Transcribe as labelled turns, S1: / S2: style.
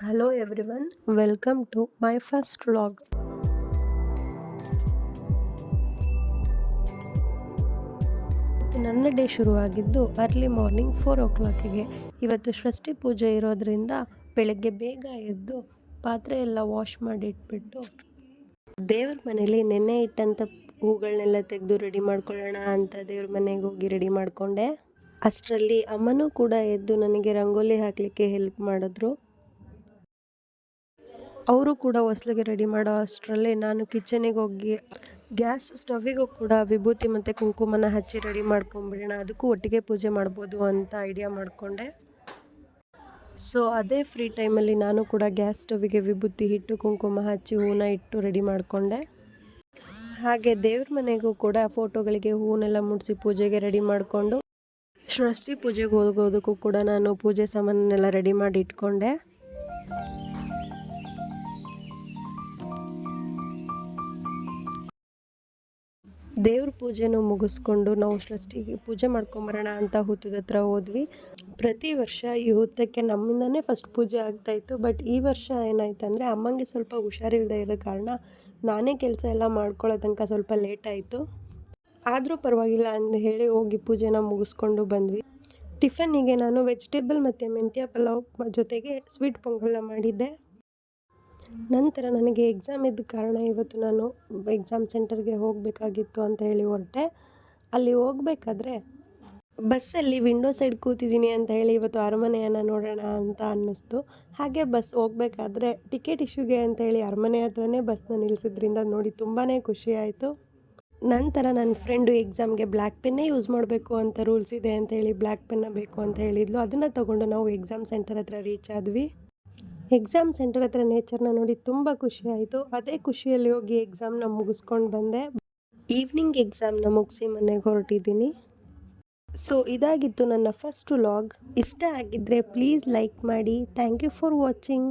S1: Hello everyone, welcome to my first vlog. ನನ್ನ day ಶುರುವಾಗಿದ್ದು early morning 4 o'clockಗೆ. ಇವತ್ತು ಷಷ್ಠಿ ಪೂಜೆ ಇರೋದ್ರಿಂದ ಬೆಳಗ್ಗೆ ಬೇಗ ಎದ್ದು ಪಾತ್ರೆ ಎಲ್ಲ ವಾಶ್ ಮಾಡಿ ಇಟ್ಬಿಟ್ಟು ದೇವ್ರ ಮನೇಲಿ ನೆನ್ನೆ ಇಟ್ಟಂಥ ಹೂಗಳನ್ನೆಲ್ಲ ತೆಗೆದು ರೆಡಿ ಮಾಡ್ಕೊಳ್ಳೋಣ ಅಂತ ದೇವ್ರ ಮನೆಗೆ ಹೋಗಿ ರೆಡಿ ಮಾಡಿಕೊಂಡೆ. ಅಷ್ಟರಲ್ಲಿ ಅಮ್ಮನೂ ಕೂಡ ಎದ್ದು ನನಗೆ ರಂಗೋಲಿ ಹಾಕಲಿಕ್ಕೆ ಹೆಲ್ಪ್ ಮಾಡಿದ್ರು. ಅವರು ಕೂಡ ಹೊಸ್ಲಿಗೆ ರೆಡಿ ಮಾಡೋ ಅಷ್ಟರಲ್ಲಿ ನಾನು ಕಿಚನಿಗೆ ಹೋಗಿ ಗ್ಯಾಸ್ ಸ್ಟವ್ವಿಗೂ ಕೂಡ ವಿಭೂತಿ ಮತ್ತು ಕುಂಕುಮನ ಹಚ್ಚಿ ರೆಡಿ ಮಾಡ್ಕೊಂಬಿಡೋಣ, ಅದಕ್ಕೂ ಒಟ್ಟಿಗೆ ಪೂಜೆ ಮಾಡ್ಬೋದು ಅಂತ ಐಡಿಯಾ ಮಾಡಿಕೊಂಡೆ. ಸೊ ಅದೇ ಫ್ರೀ ಟೈಮಲ್ಲಿ ನಾನು ಕೂಡ ಗ್ಯಾಸ್ ಸ್ಟವ್ವಿಗೆ ವಿಭೂತಿ ಇಟ್ಟು ಕುಂಕುಮ ಹಚ್ಚಿ ಹೂವನ್ನ ಇಟ್ಟು ರೆಡಿ ಮಾಡಿಕೊಂಡೆ. ಹಾಗೆ ದೇವ್ರ ಮನೆಗೂ ಕೂಡ ಫೋಟೋಗಳಿಗೆ ಹೂವನ್ನೆಲ್ಲ ಮುಡಿಸಿ ಪೂಜೆಗೆ ರೆಡಿ ಮಾಡಿಕೊಂಡು ಷಷ್ಠಿ ಪೂಜೆಗೆ ಹೋಗೋದಕ್ಕೂ ಕೂಡ ನಾನು ಪೂಜೆ ಸಾಮಾನನ್ನೆಲ್ಲ ರೆಡಿ ಮಾಡಿ ಇಟ್ಕೊಂಡೆ. ದೇವ್ರ ಪೂಜೆನೂ ಮುಗಿಸ್ಕೊಂಡು ನಾವು ಷಷ್ಠಿಗೆ ಪೂಜೆ ಮಾಡ್ಕೊಂಬರೋಣ ಅಂತ ಹುತ್ತದ ಹತ್ರ ಹೋದ್ವಿ. ಪ್ರತಿ ವರ್ಷ ಈ ಹುತ್ತಕ್ಕೆ ನಮ್ಮಿಂದನೇ ಫಸ್ಟ್ ಪೂಜೆ ಆಗ್ತಾಯಿತ್ತು. ಬಟ್ ಈ ವರ್ಷ ಏನಾಯ್ತು ಅಂದರೆ ಅಮ್ಮಂಗೆ ಸ್ವಲ್ಪ ಹುಷಾರಿಲ್ಲದೆ ಇರೋ ಕಾರಣ ನಾನೇ ಕೆಲಸ ಎಲ್ಲ ಮಾಡ್ಕೊಳ್ಳೋ ತನಕ ಸ್ವಲ್ಪ ಲೇಟ್ ಆಯಿತು. ಆದರೂ ಪರವಾಗಿಲ್ಲ ಅಂತ ಹೇಳಿ ಹೋಗಿ ಪೂಜೆನ ಮುಗಿಸ್ಕೊಂಡು ಬಂದ್ವಿ. ಟಿಫನ್ನಿಗೆ ನಾನು ವೆಜಿಟೇಬಲ್ ಮತ್ತು ಮೆಂತ್ಯ ಪಲಾವ್ ಜೊತೆಗೆ ಸ್ವೀಟ್ ಪೊಂಗಲ್ನ ಮಾಡಿದ್ದೆ. ನಂತರ ನನಗೆ ಎಕ್ಸಾಮ್ ಇದ್ದ ಕಾರಣ ಇವತ್ತು ನಾನು ಎಕ್ಸಾಮ್ ಸೆಂಟರ್ಗೆ ಹೋಗಬೇಕಾಗಿತ್ತು ಅಂತ ಹೇಳಿ ಹೊರಟೆ. ಅಲ್ಲಿ ಹೋಗಬೇಕಾದ್ರೆ ಬಸ್ಸಲ್ಲಿ ವಿಂಡೋ ಸೈಡ್ ಕೂತಿದ್ದೀನಿ ಅಂತ ಹೇಳಿ ಇವತ್ತು ಅರಮನೆಯನ್ನು ನೋಡೋಣ ಅಂತ ಅನ್ನಿಸ್ತು. ಹಾಗೆ ಬಸ್ ಹೋಗಬೇಕಾದ್ರೆ ಟಿಕೆಟ್ ಇಶ್ಯೂಗೆ ಅಂತ ಹೇಳಿ ಅರಮನೆ ಹತ್ರನೇ ಬಸ್ನ ನಿಲ್ಲಿಸಿದ್ರಿಂದ ನೋಡಿ ತುಂಬಾ ಖುಷಿ ಆಯಿತು. ನಂತರ ನನ್ನ ಫ್ರೆಂಡು ಎಕ್ಸಾಮ್ಗೆ ಬ್ಲ್ಯಾಕ್ ಪೆನ್ನೇ ಯೂಸ್ ಮಾಡಬೇಕು ಅಂತ ರೂಲ್ಸ್ ಇದೆ ಅಂತ ಹೇಳಿ ಬ್ಲ್ಯಾಕ್ ಪೆನ್ನ ಬೇಕು ಅಂತ ಹೇಳಿದ್ಲು. ಅದನ್ನು ತಗೊಂಡು ನಾವು ಎಕ್ಸಾಮ್ ಸೆಂಟರ್ ಹತ್ರ ರೀಚ್ ಆದ್ವಿ. ಎಕ್ಸಾಮ್ ಸೆಂಟರ್ ಹತ್ರ ನೇಚರ್ನ ನೋಡಿ ತುಂಬ ಖುಷಿ ಆಯಿತು. ಅದೇ ಖುಷಿಯಲ್ಲಿ ಹೋಗಿ ಎಕ್ಸಾಮ್ನ ಮುಗಿಸ್ಕೊಂಡು ಬಂದೆ. ಈವ್ನಿಂಗ್ ಎಕ್ಸಾಮ್ನ ಮುಗಿಸಿ ಮನೆಗೆ ಹೊರಟಿದ್ದೀನಿ. ಸೊ ಇದಾಗಿತ್ತು ನನ್ನ ಫಸ್ಟ್ ವ್ಲಾಗ್. ಇಷ್ಟ ಆಗಿದ್ದರೆ ಪ್ಲೀಸ್ ಲೈಕ್ ಮಾಡಿ. Thank you for watching.